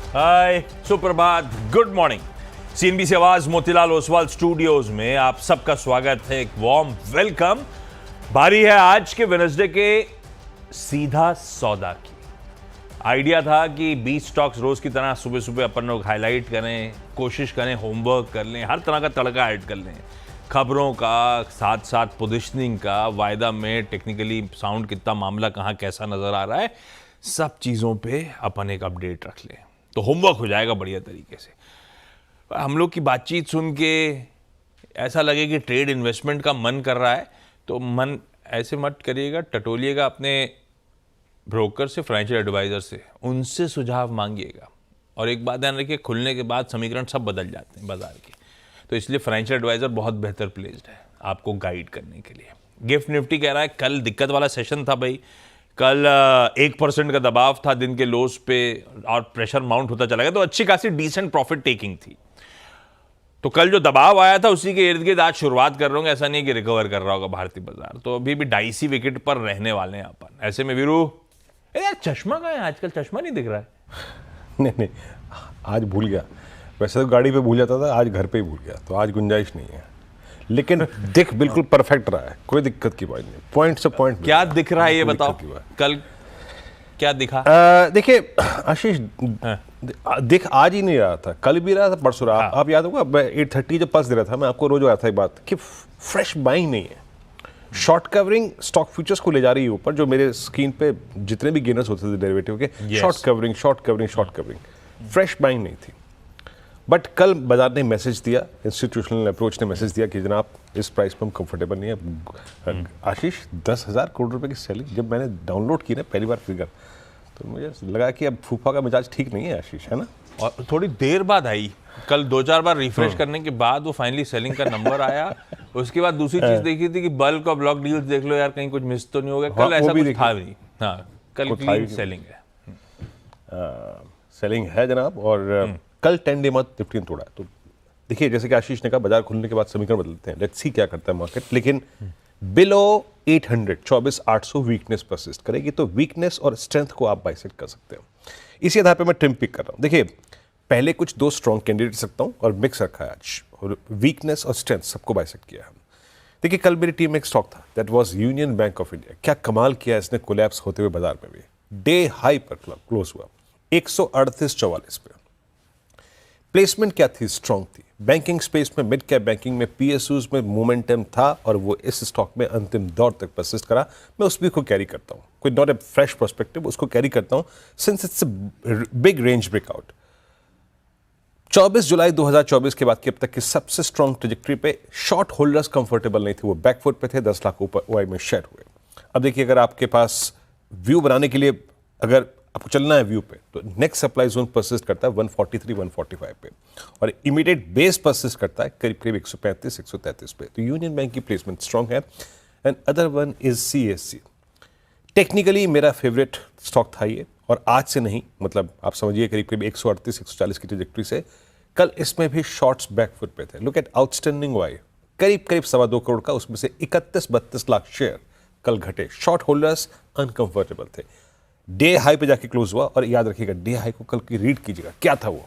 हाय, सुप्रभात, good morning. CNBC आवाज Motilal Oswal studios में आप सबका स्वागत है, एक वार्म वेलकम। बारी है आज के वेडनेसडे के सीधा सौदा की। आइडिया था कि 20 स्टॉक्स रोज की तरह सुबह सुबह अपन लोग हाईलाइट करें, कोशिश करें, होमवर्क कर लें, हर तरह का तड़का ऐड कर लें, खबरों का, साथ साथ पोजिशनिंग का, वायदा में टेक्निकली साउंड कितना, मामला कहाँ कैसा नजर आ रहा है, सब चीज़ों पे अपन एक अपडेट रख लें तो होमवर्क हो जाएगा बढ़िया तरीके से। हम लोग की बातचीत सुन के ऐसा लगे कि ट्रेड इन्वेस्टमेंट का मन कर रहा है तो मन ऐसे मत करिएगा, टटोलिएगा अपने ब्रोकर से, फाइनेंशियल एडवाइजर से, उनसे सुझाव मांगिएगा। और एक बात ध्यान रखिए, खुलने के बाद समीकरण सब बदल जाते हैं बाजार के, तो इसलिए फाइनेंशियल एडवाइजर बहुत बेहतर प्लेस्ड है आपको गाइड करने के लिए। गिफ्ट निफ्टी कह रहा है कल दिक्कत वाला सेशन था भाई, कल 1% का दबाव था दिन के लोस पे और प्रेशर माउंट होता चला गया, तो अच्छी खासी डिसेंट प्रॉफिट टेकिंग थी। तो कल जो दबाव आया था उसी के इर्द गिर्द आज शुरुआत कर रहे होंगे, ऐसा नहीं कि रिकवर कर रहा होगा भारतीय बाजार, तो अभी भी डाइसी विकेट पर रहने वाले हैं अपन। ऐसे में वीरू, यार चश्मा कहाँ है आजकल, चश्मा नहीं दिख रहा है। नहीं, आज भूल गया। वैसे तो गाड़ी पे भूल जाता था, आज घर पे ही भूल गया, तो आज गुंजाइश नहीं है। लेकिन दिख बिल्कुल परफेक्ट रहा है, कोई दिक्कत की बात नहीं। पॉइंट से पॉइंट क्या दिख रहा है ये बताओ, कल क्या दिखा? देखिए आशीष, दिख आज ही नहीं रहा था, कल भी रहा था, परसों रहा। आप याद होगा 830 जब पल्स दे रहा था, मैं आपको रोज आया था बात कि फ्रेश बाइंग नहीं है। शॉर्ट कवरिंग स्टॉक फ्यूचर्स को ले जा रही है ऊपर, जो मेरे स्क्रीन पे जितने भी गेनर्स होते थे डेरिवेटिव के, शॉर्ट कवरिंग, फ्रेश बाइंग नहीं थी। बट कल बाजार ने मैसेज दिया, इंस्टीट्यूशनल अप्रोच ने मैसेज दिया कि जनाब इस प्राइस पे हम कंफर्टेबल नहीं है। आशीष, 10,000 करोड़ रुपए की सेलिंग जब मैंने डाउनलोड की ना पहली बार फिगर, तो मुझे लगा कि अब फूफा का मिजाज ठीक नहीं है आशीष, है ना। और थोड़ी देर बाद आई, कल 2-4 बार रिफ्रेश करने के बाद वो फाइनली सेलिंग का नंबर आया। उसके बाद दूसरी चीज देखी थी कि बल्क और ब्लॉक डील्स देख लो यार, कहीं कुछ मिस तो नहीं हो गया। कल ऐसा कुछ था नहीं। हाँ, कल क्लीन सेलिंग है। सेलिंग है जनाब। और कल 10 डे मत निफ्टी तोड़ा है। तो देखिए, जैसे कि आशीष ने कहा, बाजार खुलने के बाद समीकरण बदलते हैं, लेट्स सी क्या करता है मार्केट। लेकिन बिलो 800 24,800 वीकनेस परसिस्ट करेगी, तो वीकनेस और स्ट्रेंथ को आप बाइसेक्ट कर सकते हो। इसी आधार पे मैं ट्रिम पिक कर रहा हूँ। देखिए, पहले कुछ 2 स्ट्रॉन्ग कैंडिडेट रखता हूँ और मिक्स रखा है आज, और वीकनेस और स्ट्रेंथ सबको बाइसेक्ट किया है। देखिए, कल मेरी टीम में एक स्टॉक था, that was union bank of India. क्या कमाल किया इसने, कोलैप्स होते हुए बाजार में भी डे हाई पर क्लोज हुआ 138.44 पे। प्लेसमेंट क्या थी, स्ट्रांग थी। बैंकिंग स्पेस में, मिड कैप बैंकिंग में, पीएसयूज में मोमेंटम था और वो इस स्टॉक में अंतिम दौर तक परसिस्ट करा। मैं उस भी को कैरी करता हूँ, कोई नॉट ए फ्रेश पर्सपेक्टिव, उसको कैरी करता हूँ since it's a big range breakout. 24 जुलाई 2024 के बाद की अब तक की सबसे स्ट्रांग ट्रेजेक्टरी पे शॉर्ट होल्डर्स कंफर्टेबल नहीं थे, वो बैकफुट पे थे, 10 लाख ऊपर ओआई में शेयर हुए। अब देखिए, अगर आपके पास व्यू बनाने के लिए अगर आपको चलना है व्यू पे, तो नेक्स्ट सप्लाई जोन परसिस्ट करता है 143 145 पे, और इमीडिएट बेस परसिस्ट करता है करीब करीब 135 133 पे। तो यूनियन बैंक की प्लेसमेंट स्ट्रांग है। And other one is CSC. Technically मेरा फेवरेट स्टॉक था ये, और आज से नहीं, मतलब आप समझिए करीब करीब 138 140 की ट्रेजेक्टरी से कल इसमें भी शॉर्ट्स बैकफुट पे थे। लुक एट आउटस्टैंडिंग वाई, करीब करीब 2.25 करोड़ का, उसमें से 31-32 लाख शेयर कल घटे। शॉर्ट होल्डर्स अनकंफर्टेबल थे। डे हाई पे जाके क्लोज हुआ, और याद रखिएगा डे हाई को कल की रीड कीजिएगा, क्या था वो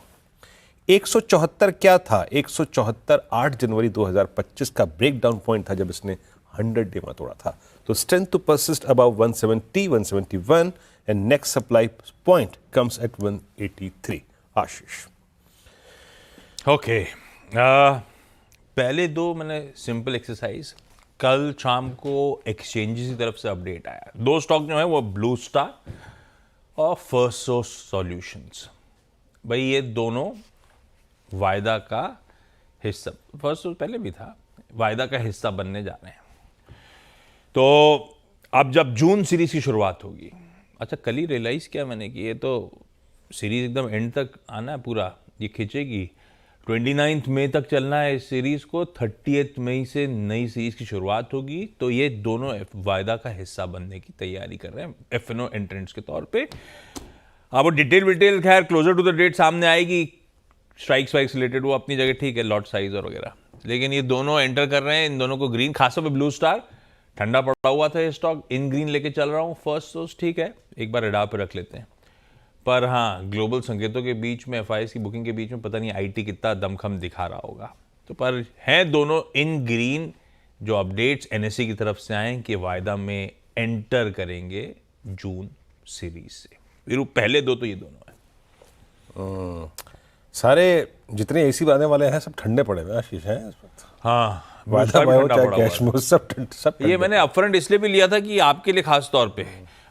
174 क्या था, 174 8 जनवरी 2025 का ब्रेकडाउन पॉइंट था जब इसने 100 डे में तोड़ा था। तो strength to persist above 170 171 and next supply point comes at 183। Ashish, okay, पहले दो मैंने सिंपल एक्सरसाइज, कल शाम को एक्सचेंजेस की तरफ से अपडेट आया, 2 स्टॉक जो है वो ब्लू स्टार और फर्स्ट सोर्स सॉल्यूशंस। भाई ये दोनों वायदा का हिस्सा, फर्स्ट सोर्स पहले भी था, वायदा का हिस्सा बनने जा रहे हैं। तो अब जब जून सीरीज की शुरुआत होगी, अच्छा कल ही रियलाइज किया मैंने कि ये तो सीरीज एकदम एंड तक आना है पूरा, ये खींचेगी 29 मई तक चलना है इस सीरीज को, 30 मई से नई सीरीज की शुरुआत होगी। तो ये दोनों वायदा का हिस्सा बनने की तैयारी कर रहे हैं एफएनओ एंट्रेंट्स के तौर पे। अब वो डिटेल खैर क्लोजर टू द डेट सामने आएगी, स्ट्राइक्स वाइक्स रिलेटेड वो अपनी जगह ठीक है, लॉट साइज और वगैरह, लेकिन ये दोनों एंटर कर रहे हैं, इन दोनों को ग्रीन, खासतौर पे ब्लू स्टार ठंडा पड़ा हुआ था ये स्टॉक, इन ग्रीन लेके चल रहा हूँ। फर्स्ट सोर्स ठीक है, एक बार रेडार पे रख लेते हैं। पर हाँ, ग्लोबल संकेतों के बीच में एफआईएस की बुकिंग के बीच में पता नहीं आईटी कितना दमखम दिखा रहा होगा। तो पर हैं दोनों इन ग्रीन जो अपडेट्स एनएसई की तरफ से आए कि वायदा में एंटर करेंगे जून सीरीज से। वीरू, पहले दो तो ये दोनों हैं। सारे जितने एसी आने वाले हैं सब ठंडे पड़े हुए हैं, आशीष हैं इस वक्त। हाँ, वादा भी भाई ठंडा चाहे पड़ा हुआ कैश है। में सब ये मैंने अपफ्रंट इसलिए भी लिया था कि आपके लिए खास तौर पे,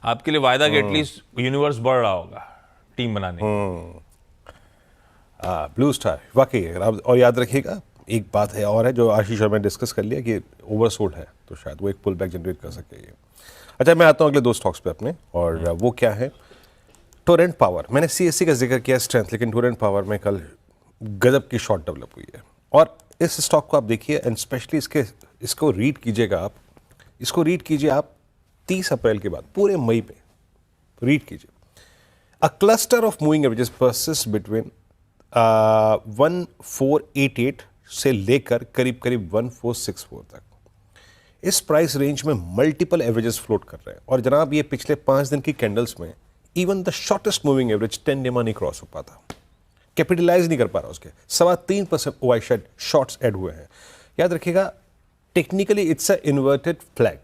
आपके लिए वायदा कि एटलीस्ट यूनिवर्स बढ़ रहा होगा टीम बनाने की। ब्लू स्टार वाकई है। और याद रखिएगा एक बात है और है जो आशीष और मैं डिस्कस कर लिया कि ओवरसोल्ड है, तो शायद वो एक पुल बैक जनरेट कर सके ये। अच्छा, मैं आता हूँ अगले दो स्टॉक्स पे अपने, और वो क्या है, टोरेंट पावर। मैंने सीएससी का जिक्र किया स्ट्रेंथ, लेकिन टोरेंट पावर में कल गजब की शॉर्ट डेवलप हुई है। और इस स्टॉक को आप देखिए एंड स्पेशली इसको रीड कीजिएगा आप, इसको रीड कीजिए आप 30 अप्रैल के बाद पूरे मई में रीड कीजिए। A cluster of moving averages persist between 1488 से लेकर करीब करीब 1464 तक। इस प्राइस रेंज में मल्टीपल एवरेजेस फ्लोट कर रहे हैं। और जनाब ये पिछले 5 दिन की कैंडल्स में even the shortest moving average 10 day नहीं क्रॉस हो पाता, कैपिटलाइज नहीं कर पा रहा उसके। 3.25% ओआई शेड शॉर्ट्स ऐड हुए हैं। याद रखिएगा technically it's a inverted flag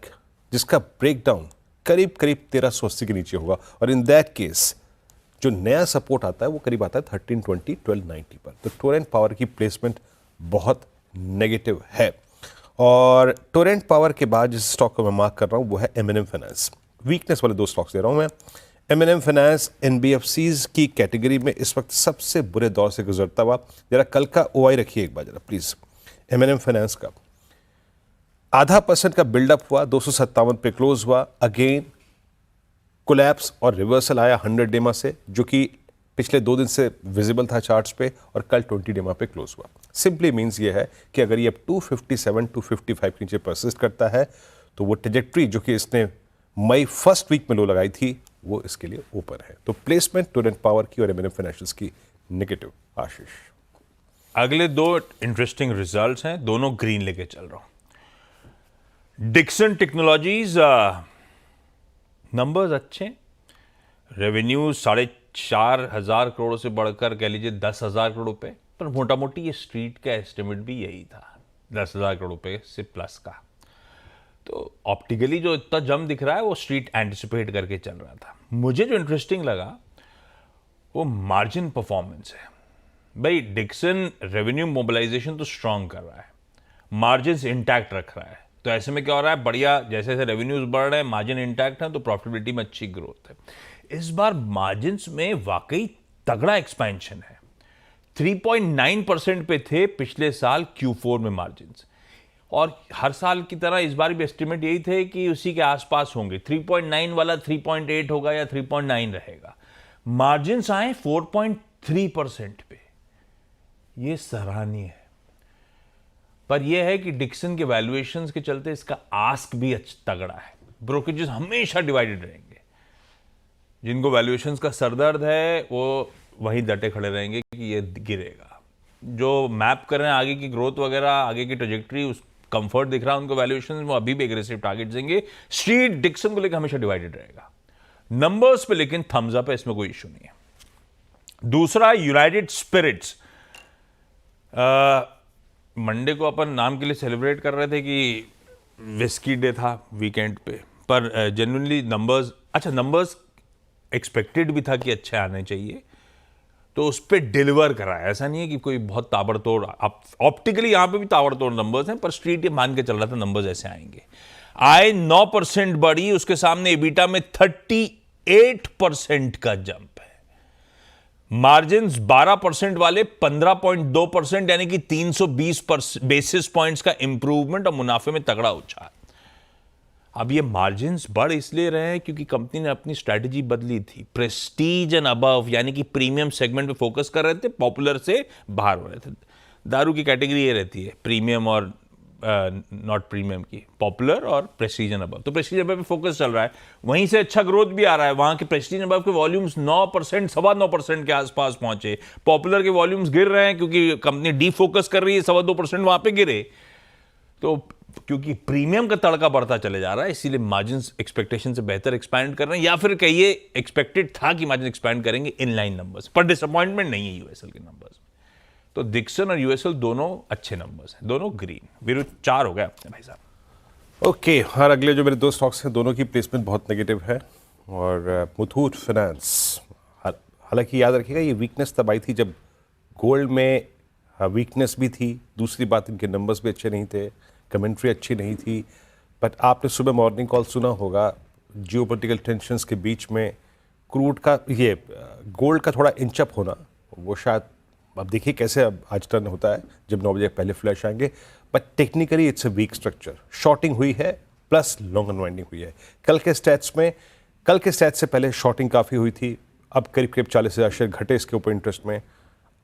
जिसका ब्रेकडाउन करीब करीब 1380 के नीचे होगा, और इन दैट केस जो नया सपोर्ट आता है वो करीब आता है 1320 1290 पर। तो टोरेंट पावर की प्लेसमेंट बहुत नेगेटिव है। और टोरेंट पावर के बाद जिस स्टॉक को मैं मार्क कर रहा हूं वो है एमएनएम फाइनेंस। वीकनेस वाले दो स्टॉक्स दे रहा हूं मैं। एमएनएम फाइनेंस एनबीएफसीज की कैटेगरी में इस वक्त सबसे बुरे दौर से गुजरता हुआ। जरा कल का ओआई रखिए एक बार जरा प्लीज। एमएनएम फाइनेंस का 0.5% का बिल्डअप हुआ, 257 पे क्लोज हुआ। अगेन कोलैप्स और रिवर्सल आया 100 डेमा से, जो कि पिछले 2 दिन से विजिबल था चार्ट्स पे, और कल 20 डेमा पे क्लोज हुआ। सिंपली मींस ये है कि अगर ये 257 255 के नीचे परसिस्ट करता है तो वो ट्रेजेक्ट्री जो कि इसने मई फर्स्ट वीक में लो लगाई थी वो इसके लिए ओपन है। तो प्लेसमेंट टोरेंट पावर की और एमएनएम फाइनेंशियल्स की नेगेटिव। आशीष, अगले दो इंटरेस्टिंग रिजल्ट्स हैं, दोनों ग्रीन लेके चल रहा हूं। डिक्सन टेक्नोलॉजीज नंबर्स अच्छे, रेवेन्यू 4,500 करोड़ से बढ़कर कह लीजिए 10,000 करोड़ रुपए, पर मोटा मोटी ये स्ट्रीट का एस्टिमेट भी यही था 10,000 करोड़ रुपए से प्लस का। तो ऑप्टिकली जो इतना जम दिख रहा है वो स्ट्रीट एंटिसिपेट करके चल रहा था। मुझे जो इंटरेस्टिंग लगा वो मार्जिन परफॉर्मेंस है। भाई डिक्सन रेवेन्यू मोबिलाइजेशन तो स्ट्रांग कर रहा है, मार्जिन्स इंटैक्ट रख रहा है। तो ऐसे में क्या हो रहा है, बढ़िया जैसे जैसे रेवेन्यूज बढ़ रहे हैं, मार्जिन इंटैक्ट है, तो प्रॉफिटेबिलिटी में अच्छी ग्रोथ है। इस बार मार्जिन्स में वाकई तगड़ा एक्सपेंशन है। 3.9% पे थे पिछले साल Q4 में मार्जिन्स, और हर साल की तरह इस बार भी एस्टिमेट यही थे कि उसी के आसपास होंगे। 3.9 वाला 3.8 होगा या 3.9 रहेगा। मार्जिन्स आए 4.3% पे, ये सराहनीय है। पर यह है कि डिक्सन के वैल्यूएशंस के चलते इसका आस्क भी तगड़ा है। ब्रोकरेजेस हमेशा डिवाइडेड रहेंगे। जिनको वैल्यूएशंस का सरदर्द है वो वहीं डटे खड़े रहेंगे कि ये गिरेगा। जो मैप कर रहे हैं आगे की ग्रोथ वगैरह, आगे की ट्रेजेक्टरी, उस कंफर्ट दिख रहा है उनको वैल्यूएशंस, वो अभी भी एग्रेसिव टारगेट देंगे। स्ट्रीट डिक्सन को लेकर हमेशा डिवाइडेड रहेगा। नंबर्स पे लेकिन थम्स अप है, इसमें कोई इश्यू नहीं है। दूसरा, यूनाइटेड स्पिरिट्स। मंडे को अपन नाम के लिए सेलिब्रेट कर रहे थे कि विस्की डे था वीकेंड पे, पर जेन्युइनली नंबर्स, अच्छा नंबर्स एक्सपेक्टेड भी था कि अच्छे आने चाहिए, तो उस पर डिलीवर करा है। ऐसा नहीं है कि कोई बहुत ताबड़तोड़, ऑप्टिकली यहां पे भी ताबड़तोड़ नंबर्स हैं, पर स्ट्रीट ये मान के चल रहा था नंबर्स ऐसे आएंगे। आय 9% बढ़ी, उसके सामने एबिटा में 38% का जंप है। मार्जिन्स 12% वाले 15.2%, यानी कि 320 बेसिस पॉइंट्स का इंप्रूवमेंट, और मुनाफे में तगड़ा उछाल। अब ये मार्जिन्स बढ़ इसलिए रहे हैं क्योंकि कंपनी ने अपनी स्ट्रैटेजी बदली थी। प्रेस्टीज एंड अबव यानी कि प्रीमियम सेगमेंट पे फोकस कर रहे थे, पॉपुलर से बाहर हो रहे थे। दारू की कैटेगरी ये रहती है, प्रीमियम और नॉट प्रीमियम की, पॉपुलर और प्रेस्टीज एंड अबव। तो प्रेस्टीज अबव पे फोकस चल रहा है, वहीं से अच्छा ग्रोथ भी आ रहा है। वहां के प्रेस्टीज अबव के वॉल्यूम्स 9%, 9.25% के आसपास पहुंचे। पॉपुलर के वॉल्यूम्स गिर रहे हैं क्योंकि कंपनी डी फोकस कर रही है, 2.25% वहां पे गिरे। तो क्योंकि प्रीमियम का तड़का बढ़ता चले जा रहा है, इसीलिए मार्जिन एक्सपेक्टेशन से बेहतर एक्सपैंड कर रहे हैं, या फिर कहिए एक्सपेक्टेड था कि मार्जिन एक्सपैंड करेंगे इन लाइन नंबर्स, पर डिसअपॉइंटमेंट नहीं है यूएसएल के नंबर्स। तो डिक्सन और यूएसएल दोनों अच्छे नंबर्स हैं, दोनों ग्रीन। वीरू 4 हो गया अपने भाई साहब। ओके, हर अगले जो मेरे दो स्टॉक्स हैं दोनों की प्लेसमेंट बहुत नेगेटिव है। और मुथूट फाइनेंस, हालांकि याद रखिएगा ये वीकनेस तब आई थी जब गोल्ड में वीकनेस भी थी, दूसरी बात इनके नंबर्स भी अच्छे नहीं थे, कमेंट्री अच्छी नहीं थी। बट आपने सुबह मॉर्निंग कॉल सुना होगा, जियोपॉलिटिकल टेंशंस के बीच में क्रूड का ये गोल्ड का थोड़ा इंचअप होना, वो शायद अब देखिए कैसे अब आज टर्न होता है जब 9 बजे पहले फ्लैश आएंगे। But technically it's a weak structure, shorting हुई है प्लस लॉन्ग अनवाइंडिंग हुई है। कल के स्टैट्स से पहले शॉर्टिंग काफ़ी हुई थी, अब करीब करीब 40,000 शेयर घटे इसके ऊपर इंटरेस्ट में,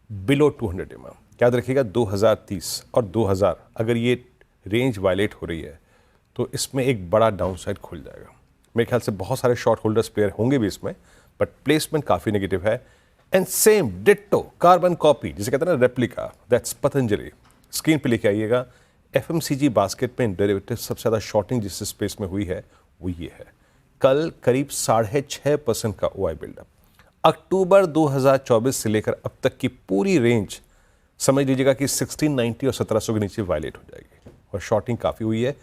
बिलो 200 एमएम। याद रखिएगा 2030 और 2000 अगर ये रेंज वायलेट हो रही है तो इसमें एक बड़ा डाउन साइड खुल जाएगा। मेरे ख्याल से बहुत सारे शॉर्ट होल्डर्स प्लेयर होंगे भी इसमें, बट प्लेसमेंट काफ़ी नेगेटिव है। And same ditto carbon copy जिसे कहते हैं ना रेप्लिका, दैट्स पतंजलि। स्क्रीन पे लेके आइएगा। एफएमसीजी बास्केट में डेरिवेटिव सबसे ज़्यादा शॉर्टिंग जिस स्पेस में हुई है वो ये है। कल करीब 6.5% का ओआई बिल्डअप। अक्टूबर 2024 से लेकर अब तक की पूरी रेंज समझ लीजिएगा कि 1690 और 1700 के नीचे वायलेट हो जाएगी, और शॉर्टिंग काफ़ी हुई है,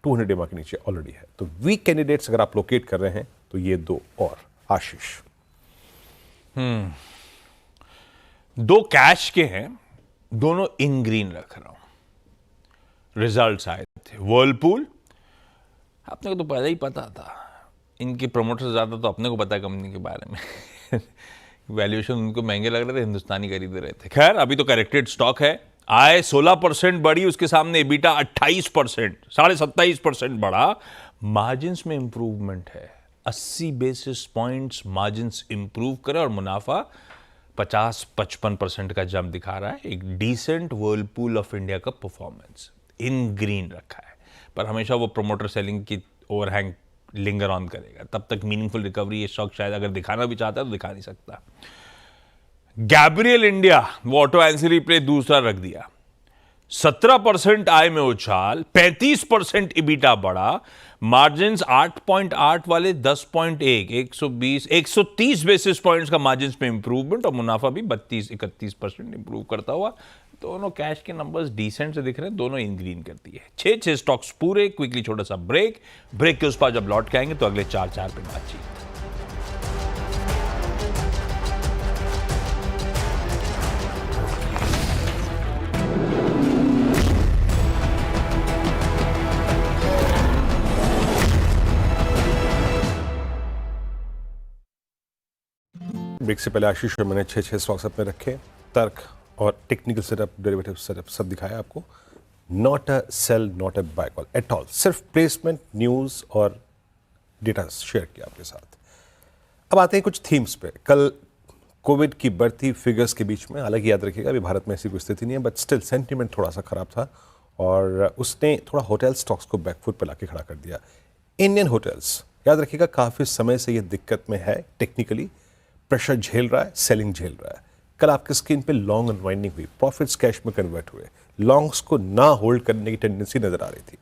200 डेमा के नीचे ऑलरेडी है। तो वीक कैंडिडेट्स अगर आप लोकेट कर रहे हैं तो ये दो। और आशीष 2 कैश के हैं, दोनों इन ग्रीन रख रहा हूं। रिजल्ट्स आए थे वर्लपूल, अपने को तो पहले ही पता था, इनके प्रमोटर से ज़्यादा तो अपने को पता है कंपनी के बारे में। वैल्यूएशन उनको महंगे लग रहे थे, हिंदुस्तानी खरीद रहे थे। खैर अभी तो करेक्टेड स्टॉक है, आय 16% बढ़ी, उसके सामने एबिटा 28%, 27.5% बढ़ा। मार्जिन्स में इंप्रूवमेंट है, 80 बेसिस पॉइंट्स मार्जिन्स इंप्रूव करे, और मुनाफा 50-55% का जंप दिखा रहा है। एक डिसेंट वर्लपूल ऑफ इंडिया का परफॉर्मेंस इन ग्रीन रखा है, पर हमेशा वो प्रमोटर सेलिंग की ओवरहैंग लिंगर ऑन करेगा, तब तक मीनिंगफुल रिकवरी ये स्टॉक शायद अगर दिखाना भी चाहता है तो दिखा नहीं सकता। गैब्रियल इंडिया, वो ऑटो एंसिलरी प्ले दूसरा रख दिया, 17% आय में उछाल, 35% इबिटा बढ़ा, मार्जिन्स 8.8 वाले 10.1, 130 बेसिस पॉइंट्स का मार्जिन्स में इंप्रूवमेंट, और मुनाफा भी 32-31% इंप्रूव करता हुआ। दोनों कैश के नंबर्स डिसेंट से दिख रहे हैं, दोनों इन ग्रीन करती है। 6 स्टॉक्स पूरे। क्विकली छोटा सा ब्रेक के उस पर जब लौट के आएंगे तो अगले 4 पे बातचीत। ब्रेक से पहले आशीष और मैंने 6 स्टॉक्स अपने रखे, तर्क और टेक्निकल सेटअप, डेरिवेटिव सेटअप सब दिखाया आपको। Not a sell, not a buy call at all, सिर्फ प्लेसमेंट, न्यूज़ और डेटा शेयर किया आपके साथ। अब आते हैं कुछ थीम्स पे। कल कोविड की बढ़ती फिगर्स के बीच में, हालांकि याद रखिएगा अभी भारत में ऐसी कोई स्थिति नहीं है, बट स्टिल सेंटिमेंट थोड़ा सा खराब था, और उसने थोड़ा होटल स्टॉक्स को बैकफुट पर लाके खड़ा कर दिया। इंडियन होटल्स, याद रखिएगा काफ़ी समय से ये दिक्कत में है, टेक्निकली प्रेशर झेल रहा है, सेलिंग झेल रहा है। कल आपके स्क्रीन पे लॉन्ग अनवाइंडिंग हुई, प्रॉफिट्स कैश में कन्वर्ट हुए, लॉन्ग्स को ना होल्ड करने की टेंडेंसी नजर आ रही थी।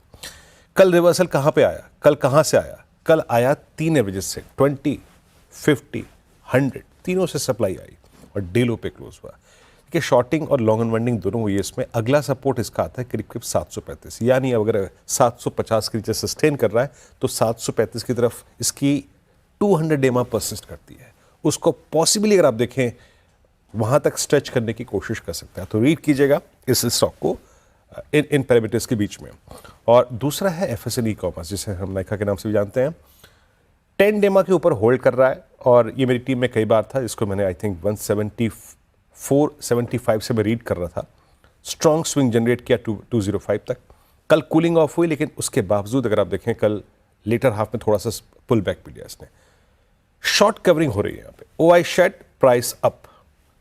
कल रिवर्सल कहाँ पे आया, कल कहाँ से आया? कल आया 3 एवरेजेस से, 20, 50, 100 तीनों से सप्लाई आई और डीलों पे क्लोज हुआ। कि शॉर्टिंग और लॉन्ग अनवाइंडिंग दोनों हुई इसमें। अगला सपोर्ट इसका आता है करीब करीब 735, यानी अगर 750 के नीचे सस्टेन कर रहा है तो 735 की तरफ इसकी 200 डेमा परसिस्ट करती है। उसको पॉसिबली अगर आप देखें वहां तक स्ट्रेच करने की कोशिश कर सकता है, तो रीड कीजिएगा इस स्टॉक को इन पैरामीटर्स के बीच में। और दूसरा है एफएसएन ई कॉमर्स, जिसे हम नाइका के नाम से भी जानते हैं। 10 डेमा के ऊपर होल्ड कर रहा है, और ये मेरी टीम में कई बार था, इसको मैंने आई थिंक 174-75 से मैं रीड कर रहा था। स्ट्रॉन्ग स्विंग जनरेट किया 205 तक। कल कूलिंग ऑफ हुई, लेकिन उसके बावजूद अगर आप देखें कल लेटर हाफ में थोड़ा सा पुल बैक भी लिया इसने। शॉर्ट कवरिंग हो रही है यहाँ पे, ओआई शेड प्राइस अप।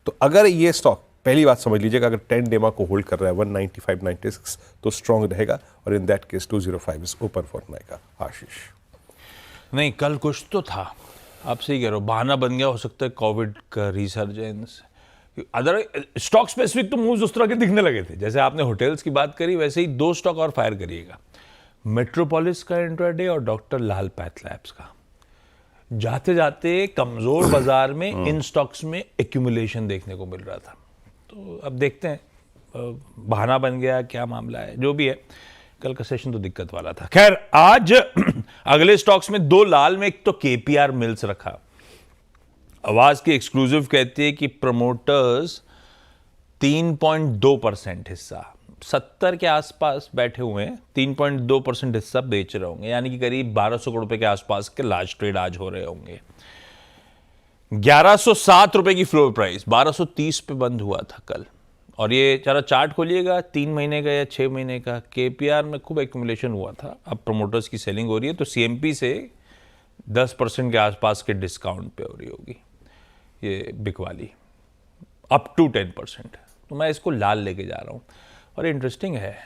तो अगर ये स्टॉक, पहली बात समझ लीजिएगा, अगर 10 डेमा को होल्ड कर रहा है 195-96 तो स्ट्रॉन्ग रहेगा, और in that case 205 is open for Nykaa. Ashish नहीं, कल कुछ तो था, आप सही कह रहे हो, बहाना बन गया हो सकता है कोविड का रिसर्जेंस। अदर स्टॉक स्पेसिफिक तो मूव्स उस तरह के दिखने लगे थे। जैसे आपने होटल्स की बात करी, वैसे ही 2 स्टॉक और फायर करिएगा। मेट्रोपोलिस का इंट्राडे और डॉक्टर लाल पैथलैब्स का। जाते जाते कमजोर बाजार में इन स्टॉक्स में एक्यूमुलेशन देखने को मिल रहा था। तो अब देखते हैं, बहाना बन गया क्या मामला है, जो भी है। कल का सेशन तो दिक्कत वाला था। खैर, आज अगले स्टॉक्स में दो लाल में, एक तो केपीआर मिल्स रखा। आवाज की एक्सक्लूसिव कहती है कि प्रमोटर्स 3.2% हिस्सा, 70 के आसपास बैठे हुए हैं, 3.2% हिस्सा बेच रहे होंगे, यानी कि करीब 1200 करोड़ रुपए के आसपास के लार्ज ट्रेड आज हो रहे होंगे। 1107 रुपए की फ्लोर प्राइस, 1230 पे बंद हुआ था कल। और ये जरा चार्ट खोलिएगा 3 महीने का या 6 महीने का, केपीआर में खूब एक्यूमुलेशन हुआ था। अब प्रमोटर्स की सेलिंग हो रही है, तो सीएमपी से 10% के आसपास के डिस्काउंट पे हो रही होगी ये बिक वाली, अप टू 10%। तो मैं इसको लाल लेके जा रहा हूँ। और इंटरेस्टिंग है,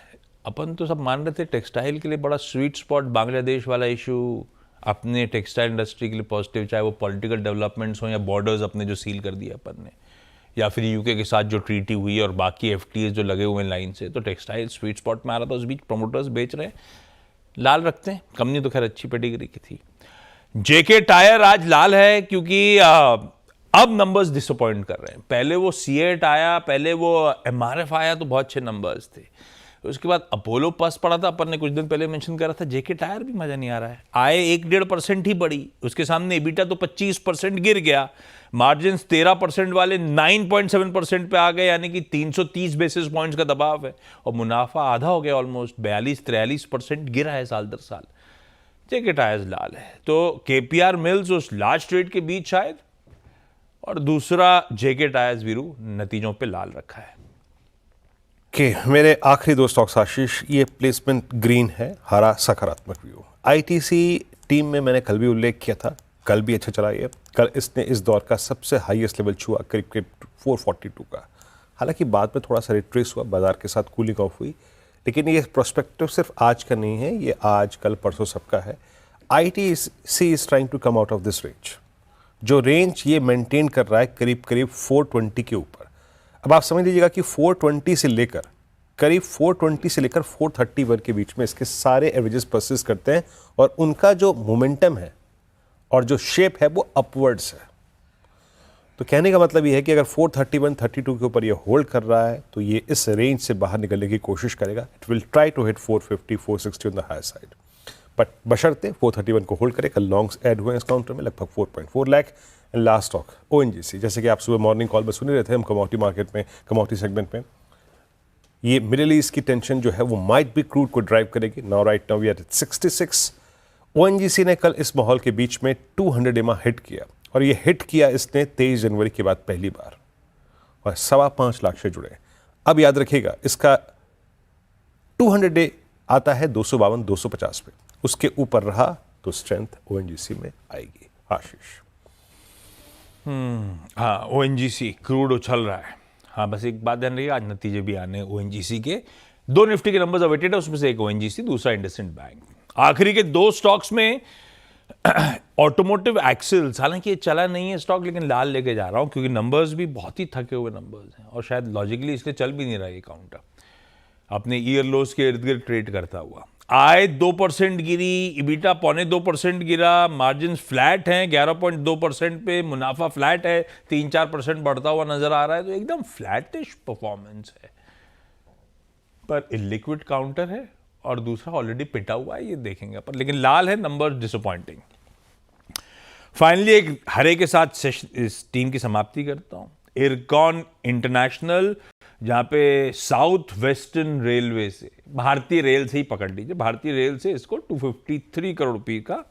अपन तो सब मान रहे थे टेक्सटाइल के लिए बड़ा स्वीट स्पॉट, बांग्लादेश वाला इशू अपने टेक्सटाइल इंडस्ट्री के लिए पॉजिटिव, चाहे वो पॉलिटिकल डेवलपमेंट्स हो या बॉर्डर्स अपने जो सील कर दिए अपन ने, या फिर यूके के साथ जो ट्रीटी हुई और बाकी एफटीएस जो लगे हुए हैं लाइन से, तो टेक्सटाइल स्वीट स्पॉट में आ रहा था। उस बीच प्रमोटर्स बेच रहे हैं, लाल रखते हैं। कंपनी तो खैर अच्छी पेडिग्री की थी। जेके टायर आज लाल है क्योंकि अब नंबर्स डिसअपॉइंट कर रहे हैं। पहले वो सीएट आया, पहले वो एमआरएफ आया, तो बहुत अच्छे नंबर्स थे। उसके बाद अपोलो पस पड़ा था, अपन ने कुछ दिन पहले मेंशन करा था। जेके टायर भी मजा नहीं आ रहा है। आए 1-1.5% ही बढ़ी, उसके सामने एबिटा तो 25% गिर गया। मार्जिन 13% वाले 9.7% पे आ गए, यानी कि 330 बेसिस पॉइंट्स का दबाव है। और मुनाफा आधा हो गया, ऑलमोस्ट 42-43% गिरा है साल दर साल। जेके टायर्स लाल है। तो केपीआर मिल्स उस लार्ज ट्रेड के बीच शायद, और दूसरा जेके टायर्स वीरू नतीजों पे लाल रखा है। मेरे आखिरी दो स्टॉक्स आशीष, ये प्लेसमेंट ग्रीन है, हरा सकारात्मक व्यू। आईटीसी टीम में मैंने कल भी उल्लेख किया था, कल भी अच्छा चला ये। कल इसने इस दौर का सबसे हाईएस्ट लेवल छुआ, करीब करीब 442 का। हालांकि बाद में थोड़ा सा रिट्रेस हुआ, बाजार के साथ कूलिंग ऑफ हुई, लेकिन ये प्रोस्पेक्टिव सिर्फ आज का नहीं है, ये आज कल परसों सबका है। ITC is trying to come out of this range. जो रेंज ये मेंटेन कर रहा है करीब करीब 420 के ऊपर। अब आप समझ लीजिएगा कि 420 से लेकर करीब 420 से लेकर 431 के बीच में इसके सारे एवरेजेस परसिस्ट करते हैं, और उनका जो मोमेंटम है और जो शेप है वो अपवर्ड्स है। तो कहने का मतलब ये है कि अगर 431-32 के ऊपर ये होल्ड कर रहा है, तो ये इस रेंज से बाहर निकलने की कोशिश करेगा। It will try to hit 450-460 on the higher side, but बशर्ते 431 को होल्ड करे। कल लॉन्ग्स ऐड हुए हैं इस काउंटर में, लगभग 4.4 lakh. And last stock ONGC, जैसे कि आप सुबह मॉर्निंग कॉल में सुन रहे थे हम, कमोडिटी मार्केट में, कमोडिटी सेगमेंट में ये मिडिल ईस्ट की टेंशन जो है वो माइट बी क्रूड को ड्राइव करेगी। Now right now we are at 66। ONGC ने कल इस माहौल के बीच में 200 EMA हिट किया, और ये हिट किया इसने 23 जनवरी के बाद पहली बार, और 5.25 लाख से जुड़े। अब याद रखिएगा, इसका 200 डे आता है 252-250 पे, उसके ऊपर रहा तो स्ट्रेंथ ओएनजीसी में आएगी। आशीष। हाँ, ओएनजीसी क्रूड उछल रहा है। हाँ, बस एक बात ध्यान रखिए, आज नतीजे भी आने हैं ओएनजीसी के। 2 निफ्टी के नंबर्स अवेटेड है, उसमें से एक ओएनजीसी, दूसरा इंडसइंड बैंक। आखिरी के 2 स्टॉक्स में ऑटोमोटिव एक्सेल्स, हालांकि ये चला नहीं है स्टॉक, लेकिन लाल लेके जा रहा हूं क्योंकि नंबर्स भी बहुत ही थके हुए नंबर्स हैं, और शायद लॉजिकली इसलिए चल भी नहीं रहा ये काउंटर, अपने ईयर लोस के इर्द गिर्द ट्रेड करता हुआ। आय 2% गिरी, इबिटा 0.25% गिरा, मार्जिन फ्लैट हैं 11.2% पे, मुनाफा फ्लैट है, 3-4% बढ़ता हुआ नजर आ रहा है। तो एकदम फ्लैटिश परफॉर्मेंस है, पर इलिक्विड काउंटर है, और दूसरा ऑलरेडी पिटा हुआ है, ये देखेंगे अपन। लेकिन लाल है, नंबर डिसअपॉइंटिंग। फाइनली एक हरे के साथ इस टीम की समाप्ति करता हूं। इरकॉन इंटरनेशनल, जहां पे साउथ वेस्टर्न रेलवे से, भारतीय रेल से ही पकड़ लीजिए, भारतीय रेल से इसको 253 करोड़ रुपए का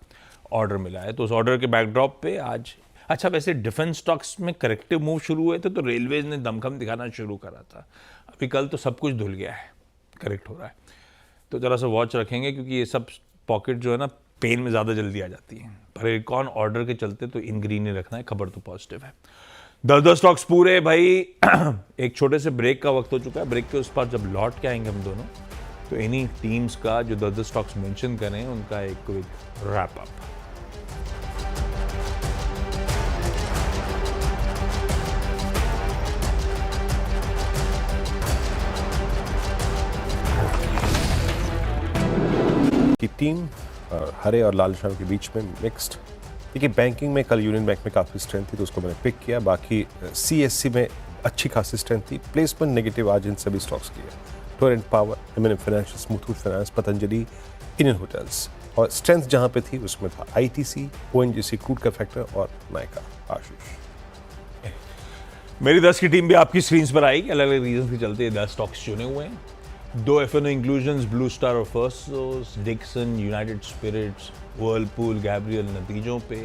ऑर्डर मिला है। तो उस ऑर्डर के बैकड्रॉप पे आज, अच्छा वैसे डिफेंस स्टॉक्स में करेक्टिव मूव शुरू हुए थे, तो रेलवेज ने दमखम दिखाना शुरू करा था। अभी कल तो सब कुछ धुल गया है, करेक्ट हो रहा है, तो जरा सा वॉच रखेंगे, क्योंकि ये सब पॉकेट जो है ना पेन में ज़्यादा जल्दी आ जाती है। पर इरकॉन ऑर्डर के चलते तो इन ग्रीन ही रखना है, खबर तो पॉजिटिव है। 10 स्टॉक्स पूरे भाई। एक छोटे से ब्रेक का वक्त हो चुका है, ब्रेक के उस पर जब लौट के आएंगे हम दोनों, तो इन्हीं टीम्स का जो 10 स्टॉक्स मेंशन करें उनका एक क्विक रैप अप। की टीम हरे और लाल निशान के बीच में मिक्स्ड। देखिए बैंकिंग में कल यूनियन बैंक में काफ़ी स्ट्रेंथ थी तो उसको मैंने पिक किया। बाकी सीएससी में अच्छी खासी स्ट्रेंथ थी। प्लेसमेंट नेगेटिव आज इन सभी स्टॉक्स की है। टोरेंट पावर, एमएनएम फाइनेंशियल, स्मूथवुड फाइनेंस, पतंजलि, इंडियन होटल्स। और स्ट्रेंथ जहां पे थी उसमें था आईटीसी, ओएनजीसी, क्रूड का फैक्टर और नायका। आशीष, मेरी 10 की टीम भी आपकी स्क्रीन पर आएगी। अलग अलग रीजन के चलते 10 स्टॉक्स चुने हुए हैं। 2 एफएनओ इंक्लूजन्स, ब्लू स्टार और first, Dixon, united spirits, Whirlpool, Gabriel नतीजों पे।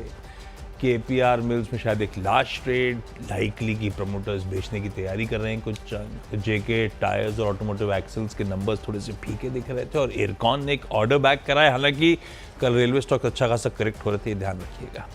केपीआर मिल्स में शायद एक लास्ट ट्रेड, लाइकली की प्रमोटर्स बेचने की तैयारी कर रहे हैं कुछ चंक। जेके टायर्स और ऑटोमोटिव एक्सेल्स के नंबर्स थोड़े से फीके दिख रहे थे और एयरकॉन ने एक ऑर्डर बैक कराया। हालांकि कल रेलवे स्टॉक अच्छा खासा करेक्ट हो रहे थे, ध्यान रखिएगा।